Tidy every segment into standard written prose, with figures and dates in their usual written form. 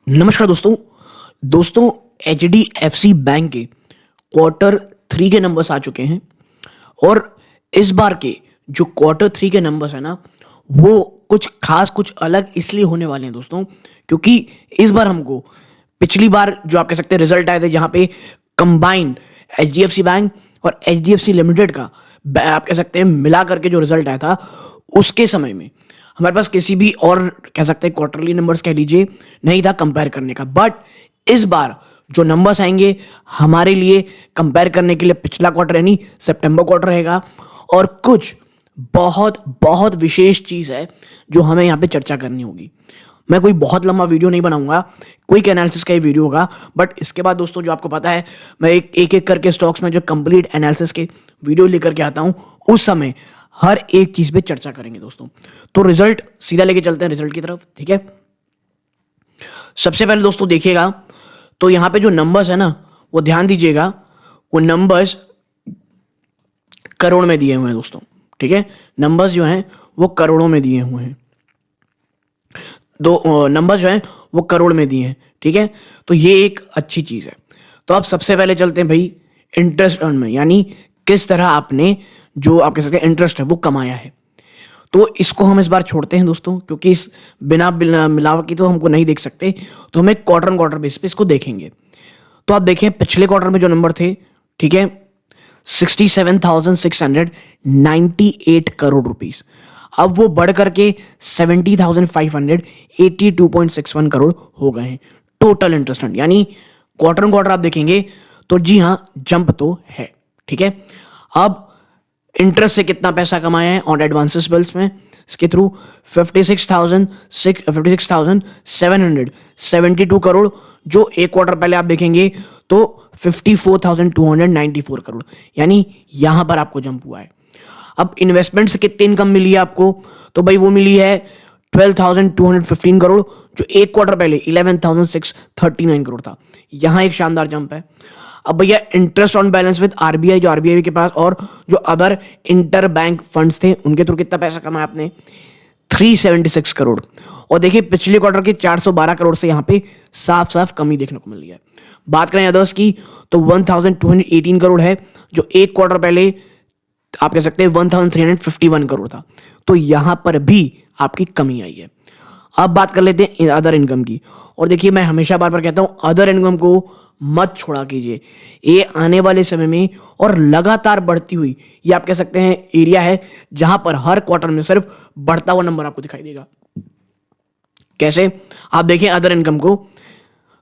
नमस्कार दोस्तों। दोस्तों, एचडीएफसी बैंक के क्वार्टर थ्री के नंबर्स आ चुके हैं और इस बार के जो क्वार्टर थ्री के नंबर्स है ना, वो कुछ खास कुछ अलग इसलिए होने वाले हैं दोस्तों, क्योंकि इस बार हमको पिछली बार जो आप कह सकते हैं रिजल्ट आए थे, जहां पे कंबाइंड एचडीएफसी बैंक और एचडीएफसी लिमिटेड का आप कह सकते हैं मिला करके जो रिजल्ट आया था, उसके समय में हमारे पास किसी भी और कह सकते हैं क्वार्टरली नंबर्स कह लीजिए नहीं था कंपेयर करने का। बट इस बार जो नंबर्स आएंगे हमारे लिए कंपेयर करने के लिए पिछला क्वार्टर यानी सितंबर क्वार्टर रहेगा और कुछ बहुत बहुत विशेष चीज है जो हमें यहाँ पे चर्चा करनी होगी। मैं कोई बहुत लंबा वीडियो नहीं बनाऊंगा, क्विक एनालिसिस का ही वीडियो होगा। बट इसके बाद दोस्तों, जो आपको पता है, मैं एक करके स्टॉक्स में जो कंप्लीट एनालिसिस के वीडियो लेकर के आता हूं, उस समय हर एक चीज पे चर्चा करेंगे दोस्तों। तो रिजल्ट सीधा लेके चलते हैं रिजल्ट की तरफ, ठीक है। सबसे पहले दोस्तों देखिएगा, तो यहां पे जो नंबर्स है ना, वो ध्यान दीजिएगा, वो नंबर्स करोड़ में दिए हुए हैं दोस्तों, ठीक है। नंबर्स जो हैं वो करोड़ों में दिए हुए हैं, दो नंबर्स जो हैं वो करोड़ में दिए हैं, ठीक है। तो ये एक अच्छी चीज है। तो अब सबसे पहले चलते हैं भाई इंटरेस्ट अर्न में, यानी किस तरह आपने जो आप कह सकते हैं इंटरेस्ट है वो कमाया है। तो इसको हम इस बार छोड़ते हैं दोस्तों, क्योंकि इस बिना मिलावट की तो हमको नहीं देख सकते, तो हमें क्वार्टर ऑन क्वार्टर बेस पे इसको देखेंगे। तो आप देखें पिछले क्वार्टर में जो नंबर थे, ठीक है, 67,698 करोड़ रुपीस, अब वो बढ़ करके 70,582.61 करोड़ हो गए हैं टोटल इंटरेस्ट अर्न। यानी क्वार्टर ऑन क्वार्टर आप देखेंगे तो जी हाँ, जंप तो है, ठीक है। अब इंटरेस्ट से कितना पैसा कमाया है ऑन एडवांसेस बिल्स में, इसके थ्रू 56,772 करोड़, जो एक क्वार्टर पहले आप देखेंगे तो 54,294 करोड़, यानी यहां पर आपको जंप हुआ है। अब इन्वेस्टमेंट से कितनी इनकम मिली है आपको, तो भाई वो मिली है 12,215 करोड़, जो एक क्वार्टर पहले 11,639 करोड़ था। यहां एक शानदार जंप है। अब भैया interest on balance with RBI, जो आरबीआई के पास और जो अदर इंटर बैंक फंड्स थे उनके थ्रू कितना पैसा कमाया आपने, 376 करोड़। और देखिए पिछले क्वार्टर के 412 करोड़ से यहां पे साफ साफ कमी देखने को मिल रही है। बात करें अदर्स की तो 1218 करोड़ है, जो एक क्वार्टर पहले आप कह सकते हैं 1351 करोड़ था। तो यहां पर भी आपकी कमी आई है। अब बात कर लेते हैं अदर इनकम की। और देखिए, मैं हमेशा बार बार कहता हूं, अदर इनकम को मत छोड़ा कीजिए। ये आने वाले समय में और लगातार बढ़ती हुई, ये आप कह सकते हैं एरिया है जहां पर हर क्वार्टर में सिर्फ बढ़ता हुआ नंबर आपको दिखाई देगा। कैसे? आप देखें अदर इनकम को,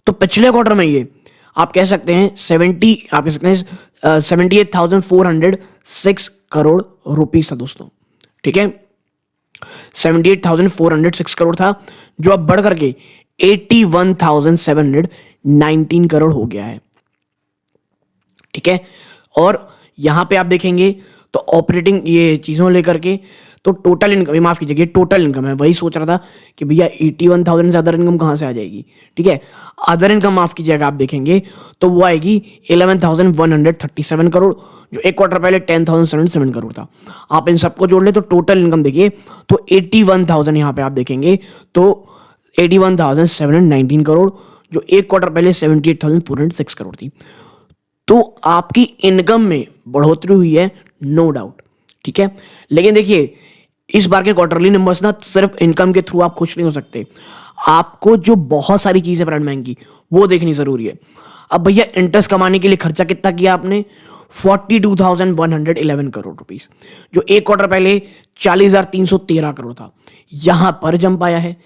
तो पिछले क्वार्टर में ये आप कह सकते हैं 78,406 करोड़ रुपीस था दोस्तों, ठीक है। 78,406 करोड़ था, जो अब बढ़ करके 81,719 करोड़ हो गया है, ठीक है। और यहां पे आप देखेंगे तो ऑपरेटिंग ये चीजों लेकर के, तो टोटल इनकम, माफ कीजिएगा, टोटल इनकम है। वही सोच रहा था कि भैया 81,000 से अदर इनकम कहां से आ जाएगी, ठीक है। अदर इनकम माफ कीजिएगा, आप देखेंगे तो वो आएगी 11,137 करोड़, जो एक क्वार्टर पहले 10,077 करोड़ था। आप इन सबको जोड़ ले तो टोटल इनकम देखिए तो 81,000 यहां पे आप देखेंगे तो 81,719 करोड़, जो एक क्वार्टर पहले 78,406 करोड़ थी। तो आपकी इनकम में बढ़ोतरी हुई है, नो डाउट, ठीक है। लेकिन देखिए, इस बार के क्वार्टरली नंबर्स ना सिर्फ इनकम के थ्रू आप खुश नहीं हो सकते, आपको जो बहुत सारी चीजें प्राइवेट बैंक की वो देखनी जरूरी है। अब भैया इंटरेस्ट कमाने के लिए खर्चा कितना किया आपने, 42,111 करोड़ रुपीस, जो एक क्वार्टर पहले 40,313 करोड़ था। यहां पर जंप आया है।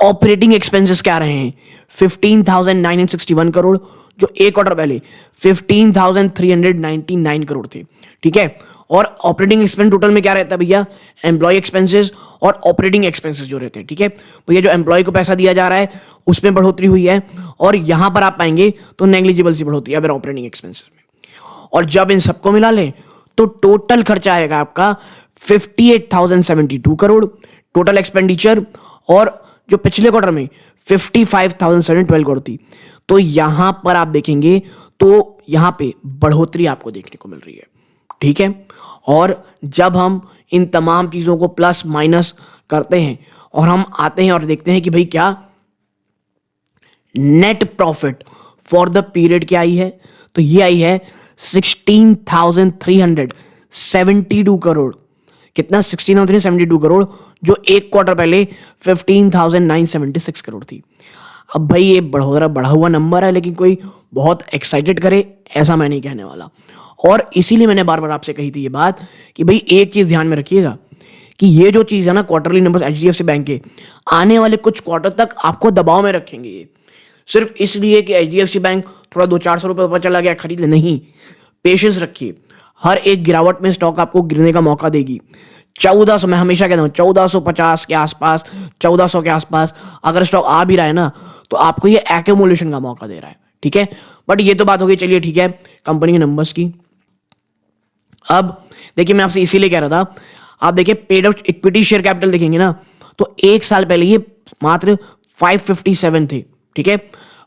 ऑपरेटिंग एक्सपेंसेस क्या रहे हैं, 15,961 करोड़, जो एक क्वार्टर पहले 15,399 करोड़ थे, ठीक है। और ऑपरेटिंग एक्सपेंस टोटल में क्या रहता है भैया, एम्प्लॉय एक्सपेंसेस और ऑपरेटिंग एक्सपेंसेस जो रहते हैं, ठीक है। भैया जो एम्प्लॉय को पैसा दिया जा रहा है उसमें बढ़ोतरी हुई है, और यहां पर आप पाएंगे तो नेग्लिजिबल सी बढ़ोतरी है ऑपरेटिंग एक्सपेंसेस में। और जब इन सबको मिला लें तो टोटल खर्चा आएगा आपका 58,072 करोड़ टोटल एक्सपेंडिचर, और जो पिछले क्वार्टर में 55,712 करोड़ थी। तो यहां पर आप देखेंगे तो यहां पे बढ़ोतरी आपको देखने को मिल रही है, ठीक है। और जब हम इन तमाम चीजों को प्लस माइनस करते हैं और हम आते हैं और देखते हैं कि भाई क्या net profit for the period क्या आई है, तो ये आई है 16,372 करोड़। कितना? 16,372 करोड़, जो एक क्वार्टर पहले 15,976 करोड़ थी। अब भाई ये बढ़ा हुआ नंबर है, लेकिन कोई बहुत एक्साइटेड करे ऐसा मैं नहीं कहने वाला। और इसीलिए मैंने बार बार आपसे कही थी ये बात कि भाई एक चीज ध्यान में रखिएगा कि ये जो चीज है ना, क्वार्टरली नंबर्स एचडीएफसी बैंक के आने वाले कुछ क्वार्टर तक आपको दबाव में रखेंगे। ये सिर्फ इसलिए कि एचडीएफसी बैंक थोड़ा 200-400 रुपए ऊपर चला गया खरीद ले, नहीं। पेशेंस रखिए, हर एक गिरावट में स्टॉक आपको गिरने का मौका देगी। 1400, मैं हमेशा कहता हूँ 1450 के आसपास, 1400 के आसपास अगर स्टॉक आ भी रहा है ना, तो आपको ये एक्यूमुलेशन का मौका दे रहा है, ठीक है। बट ये तो बात हो गई, चलिए ठीक है, कंपनी के नंबर्स की। अब देखिए, मैं आपसे इसीलिए कह रहा था, आप देखिए paid out equity share capital देखेंगे ना, तो एक साल पहले ये मात्र 557 थे, ठीक है।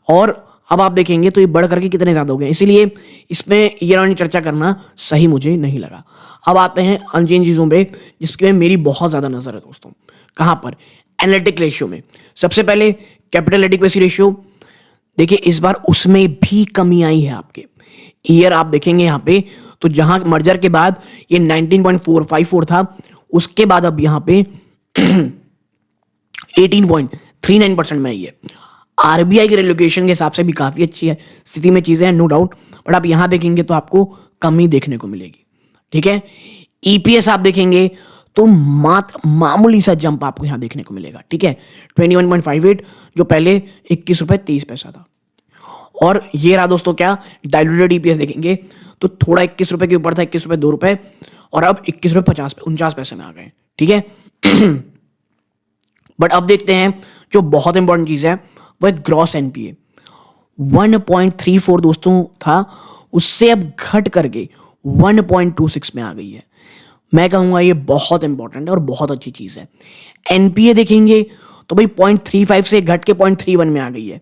और अब आप देखेंगे तो ये बढ़ करके कितने ज्यादा हो गए, इसीलिए इसमें ईयर ऑन चर्चा करना सही मुझे नहीं लगा। अब आते हैं अन जिन चीजों पे जिसके में मेरी बहुत ज्यादा नजर है दोस्तों। कहां पर? एनालिटिक रेशियो में। सबसे पहले कैपिटल एडिक्वेसी रेशियो, देखिए इस बार उसमें भी कमी आई है आपके। ईयर आप देखेंगे यहां पे, तो जहां मर्जर के बाद ये 19.454 था, उसके बाद अब यहां पे 18.39% में आई है। आरबीआई के रेलोकेशन के हिसाब से भी काफी अच्छी है स्थिति में चीजें हैं, नो डाउट। बट आप यहां देखेंगे तो आपको कमी देखने को मिलेगी, ठीक है। ईपीएस आप देखेंगे तो मात्र मामूली सा जंप आपको यहां देखने को मिलेगा, ठीक है। 21.58 जो पहले 21 रुपए 30 पैसा था। और ये रहा दोस्तों क्या, डायलूटेड ईपीएस देखेंगे तो थोड़ा 21 रुपए के ऊपर था, 21 रुपए 2 रुपए, और अब 21 रुपए 50 49 पैसे में आ गए, ठीक है। बट अब देखते हैं जो बहुत इंपॉर्टेंट चीज है वो है ग्रॉस एनपीए। 1.34 दोस्तों था, उससे अब घट करके 1.26 में आ गई है। मैं कहूंगा ये बहुत इंपॉर्टेंट है और बहुत अच्छी चीज है। एनपीए देखेंगे तो भाई 0.35 से घट के 0.31 में आ गई है।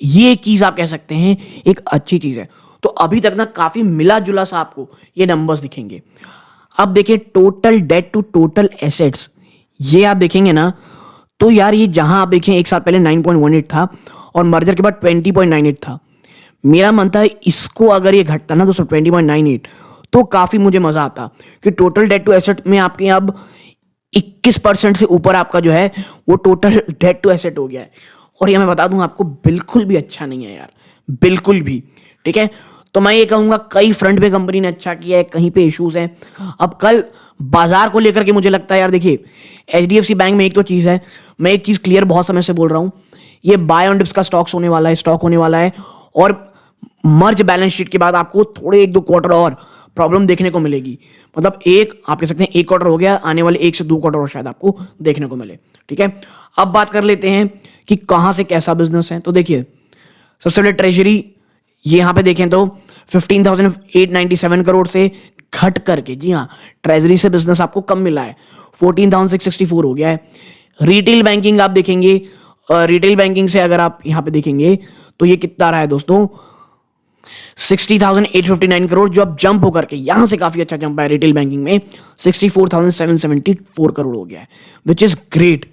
ये एक चीज आप कह सकते हैं एक अच्छी चीज है। तो अभी तक ना काफी मिला जुला सा आपको ये नंबर्स दिखेंगे। अब देखिए total debt to total assets, ये आप देखेंगे ना, तो यार ये जहां आप देखें एक साल पहले 9.18 था और मर्जर के बाद 20.98 था। मेरा मानता है इसको अगर ये घटता ना दोस्तों 20.98, तो काफी मुझे मजा आता कि टोटल डेट टू एसेट में आपके अब 21% से ऊपर आपका जो है वो टोटल डेट टू एसेट हो गया है। और ये मैं बता दूं आपको बिल्कुल भी अच्छा नहीं है यार, बिल्कुल भी, ठीक है। तो मैं ये कहूंगा कई फ्रंट पे कंपनी ने अच्छा किया है, कहीं पे इश्यूज हैं। अब कल बाजार को लेकर के मुझे लगता है यार, देखिए एचडीएफसी बैंक में एक तो चीज है, मैं एक चीज क्लियर बहुत समय से बोल रहा हूं, ये बाय ऑन डिप्स का स्टॉक होने वाला है। और मर्ज बैलेंस शीट के बाद आपको थोड़े 1-2 क्वार्टर और प्रॉब्लम देखने को मिलेगी। मतलब एक आप कह सकते हैं 1 क्वार्टर हो गया, आने वाले 1 से 2 क्वार्टर और शायद आपको देखने को मिले, ठीक है। अब बात कर लेते हैं कि कहां से कैसा बिजनेस है। तो देखिए सबसे पहले ट्रेजरी, ये यहां पे देखें तो 15,897 करोड़ से घट करके, जी हाँ, ट्रेजरी से बिजनेस आपको कम मिला है, 14,664 हो गया है। रिटेल बैंकिंग आप देखेंगे, रिटेल बैंकिंग से अगर आप यहां पे देखेंगे तो ये कितना रहा है दोस्तों, 60,859 करोड़, जो अब जंप होकर के यहां से काफी अच्छा जंप है रिटेल बैंकिंग में, 64,774 करोड़ हो गया है, which is great.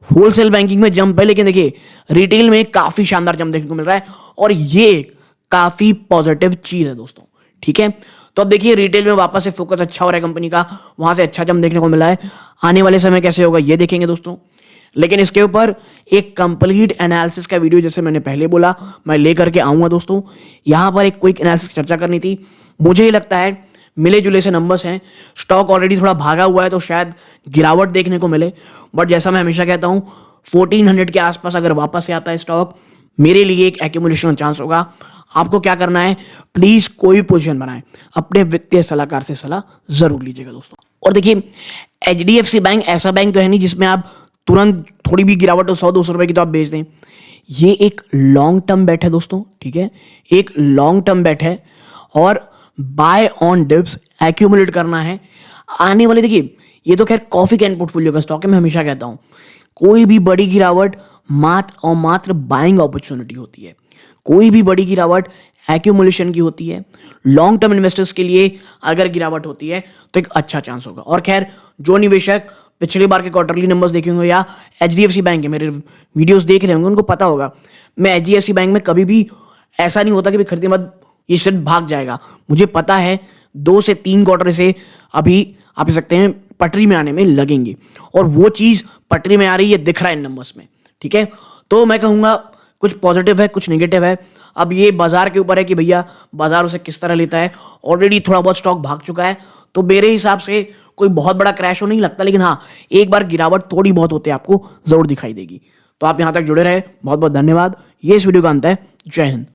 Wholesale banking में जंप है, लेकिन देखिए रिटेल में काफी शानदार जंप देखने को मिल रहा है और ये काफी पॉजिटिव चीज है दोस्तों, ठीक है। तो अब देखिए रिटेल में वापस से फोकस अच्छा हो रहा है कंपनी का, वहां से अच्छा जंप देखने को मिला है। आने वाले समय कैसे होगा ये देखेंगे दोस्तों, लेकिन इसके ऊपर एक कंप्लीट एनालिसिस का वीडियो, जैसे मैंने पहले बोला, मैं लेकर के आऊंगा दोस्तों। यहां पर एक क्विक एनालिसिस चर्चा करनी थी। मुझे ही लगता है मिले जुले से नंबर्स हैं, स्टॉक ऑलरेडी थोड़ा भागा हुआ है तो शायद गिरावट देखने को मिले। बट जैसा मैं हमेशा कहता हूं 1400 के आसपास अगर वापस से आता है स्टॉक, मेरे लिए एक एक्यूमुलेशन चांस होगा। आपको क्या करना है, प्लीज कोई भी पोजीशन बनाएं, अपने वित्तीय सलाहकार से सलाह जरूर लीजिएगा दोस्तों। और देखिए एचडीएफसी बैंक ऐसा बैंक तो है नहीं जिसमें आप तुरंत थोड़ी भी गिरावट हो 100-200 रुपए की तो आप बेच दें। ये एक लॉन्ग टर्म बेट है दोस्तों, ठीक है, एक लॉन्ग टर्म बेट है और बाय ऑन डिप्स एक्यूमुलेट करना है आने वाले। देखिए ये तो खैर कॉफी कैन पोर्टफोलियो का स्टॉक है, मैं हमेशा कहता हूं कोई भी बड़ी गिरावट मात्र और मात्र बाइंग अपॉर्चुनिटी होती है, कोई भी बड़ी गिरावट एक्यूमुलेशन की होती है। लॉन्ग टर्म इन्वेस्टर्स के लिए अगर गिरावट होती है तो एक अच्छा चांस होगा। और खैर जो निवेशक पिछले बार के क्वार्टरली नंबर्स देखे होंगे या एचडीएफसी बैंक है, मेरे वीडियोस देख रहे होंगे, उनको पता होगा मैं एचडीएफसी बैंक में कभी भी ऐसा नहीं होता कि खरीदे मत ये शेयर भाग जाएगा। मुझे पता है 2 से 3 क्वार्टर से अभी आप कह सकते हैं पटरी में आने में लगेंगे, और वो चीज पटरी में आ रही है, दिख रहा है इन नंबर्स में। ठीक है, तो मैं कहूंगा कुछ पॉजिटिव है, कुछ नेगेटिव है। अब ये बाजार के ऊपर है कि भैया बाजार उसे किस तरह लेता है। ऑलरेडी थोड़ा बहुत स्टॉक भाग चुका है, तो मेरे हिसाब से कोई बहुत बड़ा क्रैश हो नहीं लगता, लेकिन हाँ एक बार गिरावट थोड़ी बहुत होते आपको जरूर दिखाई देगी। तो आप यहां तक जुड़े रहे, बहुत बहुत धन्यवाद। ये इस वीडियो का अंत है। जय हिंद।